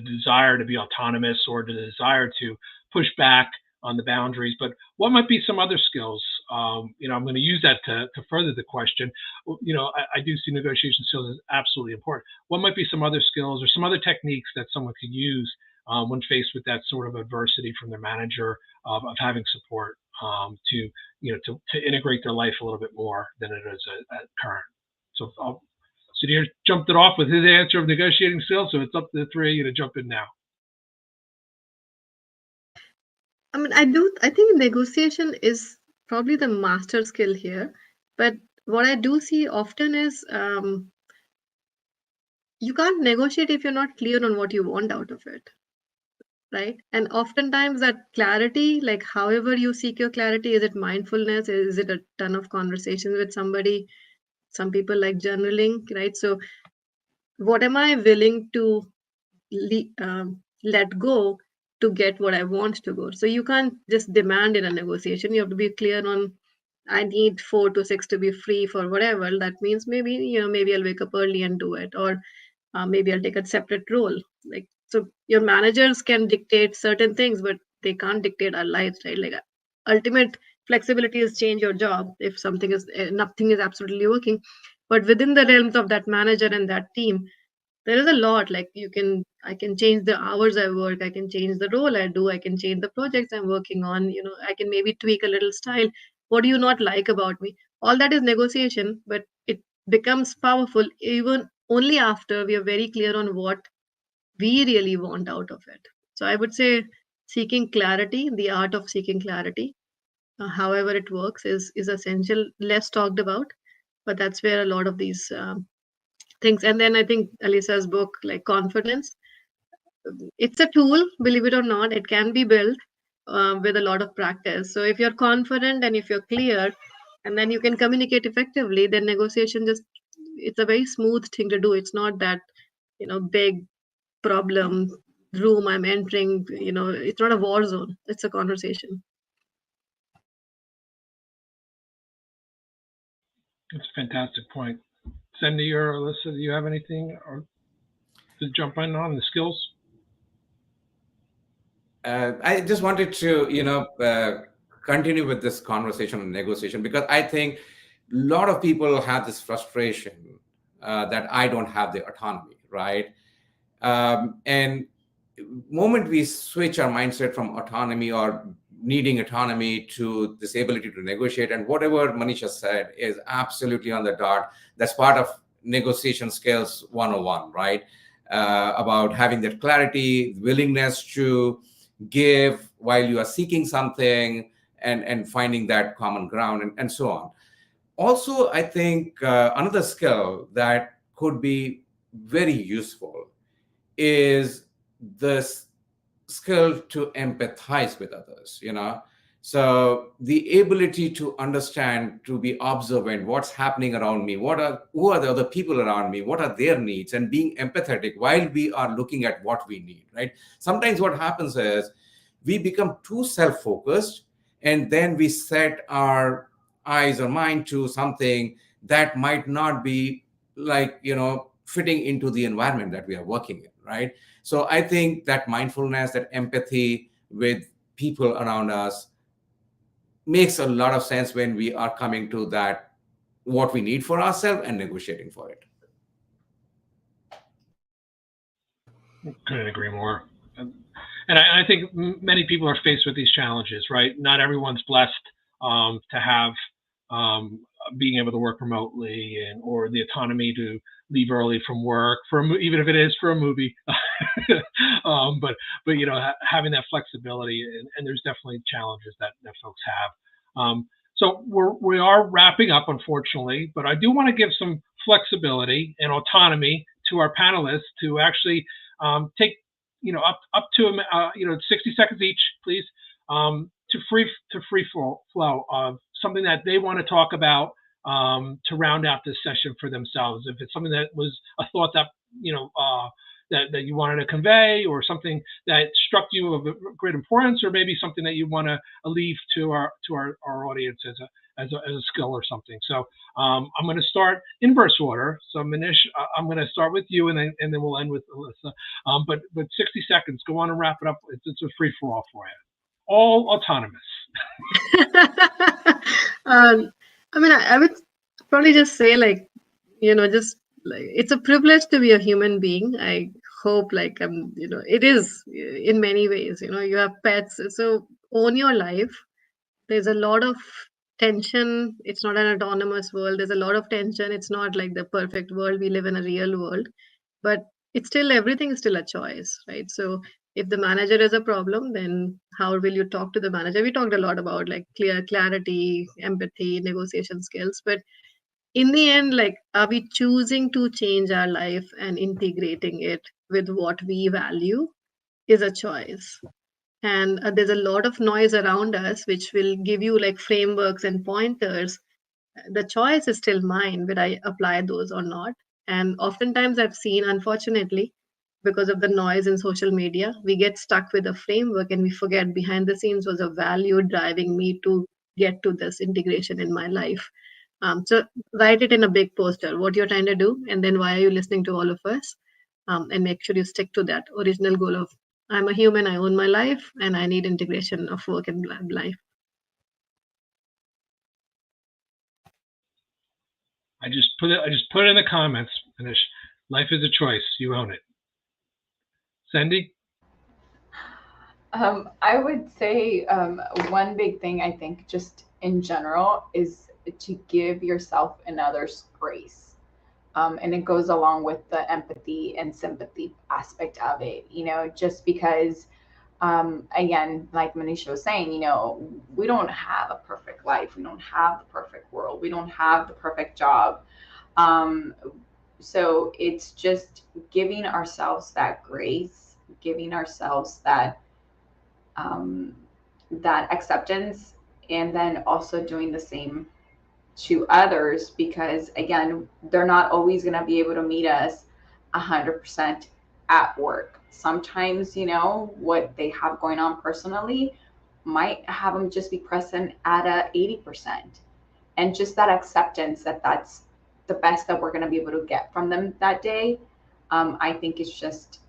desire to be autonomous or the desire to push back on the boundaries. But what might be some other skills? I'm going to use that to further the question. I do see negotiation skills as absolutely important. What might be some other skills or some other techniques that someone could use when faced with that sort of adversity from their manager of having support to integrate their life a little bit more than it is at current? So Sudhir jumped it off with his answer of negotiating skills. So it's up to the three of you to jump in now. I mean, I think negotiation is probably the master skill here. But what I do see often is you can't negotiate if you're not clear on what you want out of it, right? And oftentimes that clarity, like however you seek your clarity, is it mindfulness? Is it a ton of conversations with somebody? Some people like journaling, right? So what am I willing to let go to get what I want to go? So you can't just demand in a negotiation. You have to be clear on, I need 4 to 6 to be free for whatever. That means maybe I'll wake up early and do it, or maybe I'll take a separate role. Like, so your managers can dictate certain things, but they can't dictate our lives, right? Like ultimate flexibility is change your job if nothing is absolutely working. But within the realms of that manager and that team, there is a lot. Like I can change the hours I work, I can change the role I do, I can change the projects I'm working on, I can maybe tweak a little style. What do you not like about me? All that is negotiation, but it becomes powerful even only after we are very clear on what we really want out of it. So I would say seeking clarity, the art of seeking clarity, however it works, is essential, less talked about, but that's where a lot of these things. And then I think Alyssa's book, like Confidence, it's a tool, believe it or not. It can be built with a lot of practice. So if you're confident and if you're clear, and then you can communicate effectively, then negotiation it's a very smooth thing to do. It's not that big problem room I'm entering. It's not a war zone. It's a conversation. That's a fantastic point. Sandy or Alyssa, do you have anything to jump in on the skills? I just wanted to, continue with this conversation on negotiation, because I think a lot of people have this frustration that I don't have the autonomy, right? And moment we switch our mindset from autonomy or needing autonomy to this ability to negotiate, and whatever Manisha said is absolutely on the dot. That's part of negotiation skills 101, right? About having that clarity, willingness to give while you are seeking something, and finding that common ground, and so on. Also, I think another skill that could be very useful is this skill to empathize with others, So the ability to understand, to be observant, what's happening around me, who are the other people around me, what are their needs, and being empathetic while we are looking at what we need, right? Sometimes what happens is we become too self-focused, and then we set our eyes or mind to something that might not be fitting into the environment that we are working in, right? So I think that mindfulness, that empathy with people around us makes a lot of sense when we are coming to that, what we need for ourselves and negotiating for it. Couldn't agree more. And I think many people are faced with these challenges, right? Not everyone's blessed to have being able to work remotely and or the autonomy to leave early from work for even if it is for a movie. But you know, having that flexibility and there's definitely challenges that folks have. So we are wrapping up, unfortunately, but I do want to give some flexibility and autonomy to our panelists to actually take up to 60 seconds each, please, to free flow of something that they want to talk about to round out this session for themselves. If it's something that was a thought that that you wanted to convey, or something that struck you of great importance, or maybe something that you want to leave to our audience as a skill or something. So I'm going to start inverse order. So Manish, I'm going to start with you, and then we'll end with Alyssa. But 60 seconds. Go on and wrap it up. It's a free for all for you. All autonomous. I mean, I would probably just say, like, just like it's a privilege to be a human being. I hope, like, it is in many ways. You have pets, so own your life. There's a lot of tension. It's not an autonomous world. There's a lot of tension. It's not like the perfect world. We live in a real world, but it's still, everything is still a choice, right? So if the manager is a problem, then how will you talk to the manager? We talked a lot about like clarity, empathy, negotiation skills, but in the end, like, are we choosing to change our life and integrating it with what we value is a choice. And there's a lot of noise around us which will give you like frameworks and pointers. The choice is still mine, will I apply those or not? And oftentimes I've seen, unfortunately, because of the noise in social media, we get stuck with a framework and we forget behind the scenes was a value driving me to get to this integration in my life. So write it in a big poster, what you're trying to do, and then why are you listening to all of us? And make sure you stick to that original goal of, I'm a human, I own my life, and I need integration of work and life. I just put it in the comments. Finish. Life is a choice. You own it. Sandy? I would say one big thing, I think, just in general, is to give yourself and others grace. And it goes along with the empathy and sympathy aspect of it, just because, again, like Manisha was saying, we don't have a perfect life. We don't have the perfect world. We don't have the perfect job. So it's just giving ourselves that grace, giving ourselves that acceptance, and then also doing the same to others, because again, they're not always going to be able to meet us 100% at work. Sometimes, what they have going on personally might have them just be present at a 80%, and just that acceptance that that's the best that we're going to be able to get from them that day. I think it's just,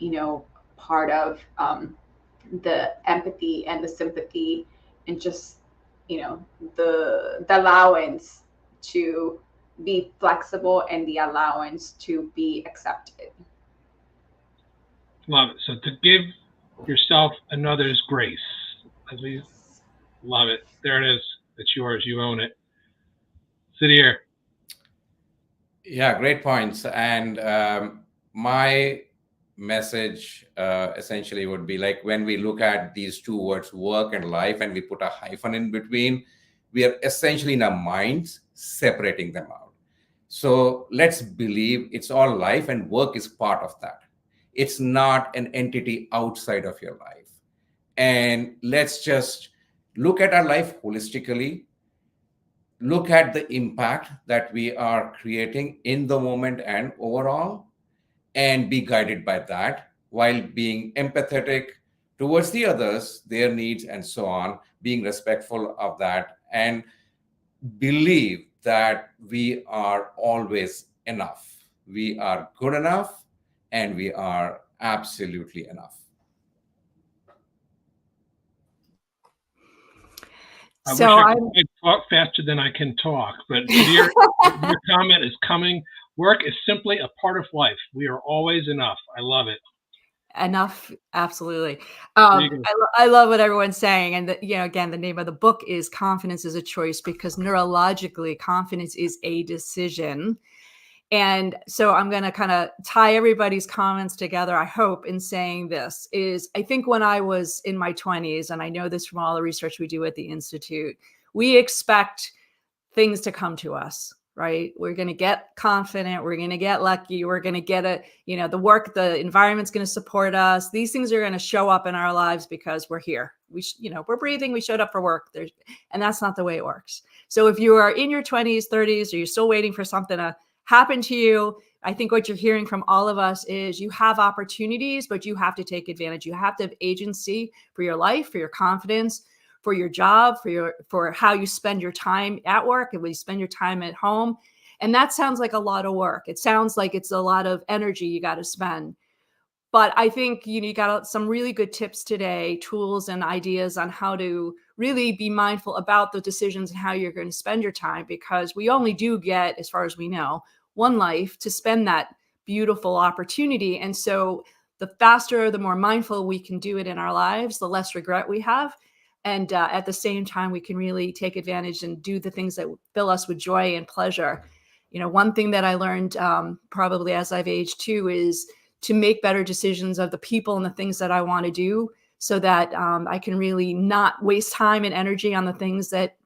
part of the empathy and the sympathy, and just, the allowance to be flexible and the allowance to be accepted. Love it. So to give yourself and others grace. Love it. There it is. It's yours. You own it. Sudhir. Yeah, great points. And my message essentially would be like, when we look at these two words, work and life, and we put a hyphen in between, we are essentially in our minds separating them out. So let's believe it's all life, and work is part of that. It's not an entity outside of your life. And let's just look at our life holistically, look at the impact that we are creating in the moment and overall, and be guided by that, while being empathetic towards the others, their needs, and so on, being respectful of that, and believe that we are always enough. We are good enough, and we are absolutely enough. So I talk faster than I can talk, but your comment is coming. Work is simply a part of life. We are always enough. I love it. Enough, absolutely. There you go. I love what everyone's saying, and again, the name of the book is "Confidence is a Choice," because neurologically, confidence is a decision. And so I'm going to kind of tie everybody's comments together, I hope, in saying this is, I think when I was in my 20s, and I know this from all the research we do at the Institute, we expect things to come to us, right? We're going to get confident. We're going to get lucky. We're going to get the environment's going to support us. These things are going to show up in our lives because we're here. We're breathing. We showed up for work. And that's not the way it works. So if you are in your 20s, 30s, or you're still waiting for something to happen to you, I think what you're hearing from all of us is you have opportunities, but you have to take advantage. You have to have agency for your life, for your confidence, for your job, for how you spend your time at work and when you spend your time at home. And that sounds like a lot of work. It sounds like it's a lot of energy you got to spend. But I think you got some really good tips today, tools and ideas on how to really be mindful about the decisions and how you're going to spend your time, because we only do get, as far as we know, one life to spend that beautiful opportunity. And so the faster, the more mindful we can do it in our lives, the less regret we have. And at the same time, we can really take advantage and do the things that fill us with joy and pleasure. One thing that I learned probably as I've aged too is to make better decisions of the people and the things that I want to do, so that I can really not waste time and energy on the things that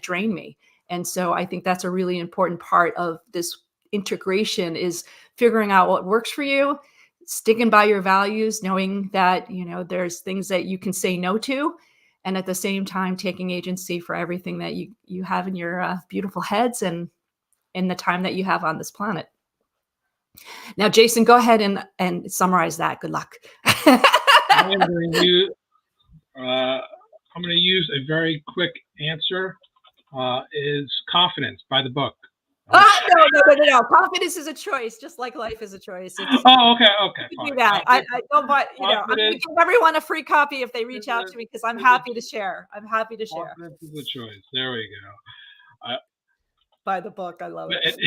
drain me. And so I think that's a really important part of this integration, is figuring out what works for you, sticking by your values, knowing that, there's things that you can say no to, and at the same time, taking agency for everything that you have in your beautiful heads and in the time that you have on this planet. Now, Jason, go ahead and summarize that. Good luck. I'm going to use a very quick answer. Is confidence by the book. No. Confidence is a choice, just like life is a choice. Okay. Fine. Do that. I don't want, I'm going to give everyone a free copy if they reach out to me, because I'm happy to share. Confidence is a choice. There we go. By the book. I love it.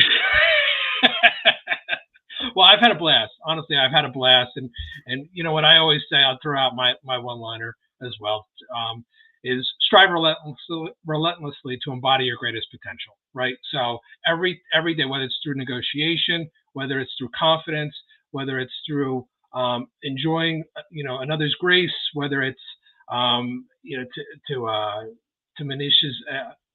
Well, I've had a blast. Honestly, I've had a blast. And what I always say, I'll throw out my one-liner as well, is strive relentlessly to embody your greatest potential, right? So every day, whether it's through negotiation, whether it's through confidence, whether it's through enjoying, another's grace, whether it's, to Manisha's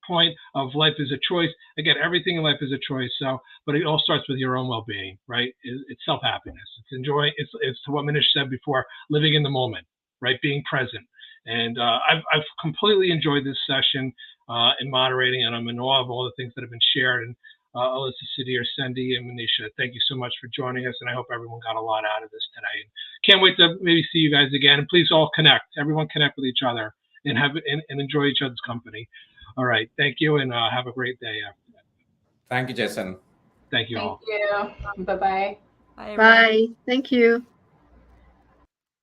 point of life is a choice. Again, everything in life is a choice. So, but it all starts with your own well-being, right? It's self-happiness. It's enjoying. It's to what Manisha said before, living in the moment, right? Being present. And I've completely enjoyed this session in moderating, and I'm in awe of all the things that have been shared. And Alyssa, Sudhir, Sandy, and Manisha, thank you so much for joining us, and I hope everyone got a lot out of this today. And can't wait to maybe see you guys again. And please all connect. Everyone connect with each other and and enjoy each other's company. All right. Thank you, and have a great day after that. Thank you, Jason. Thank you all. Thank you. Bye-bye. Bye. Bye. Thank you.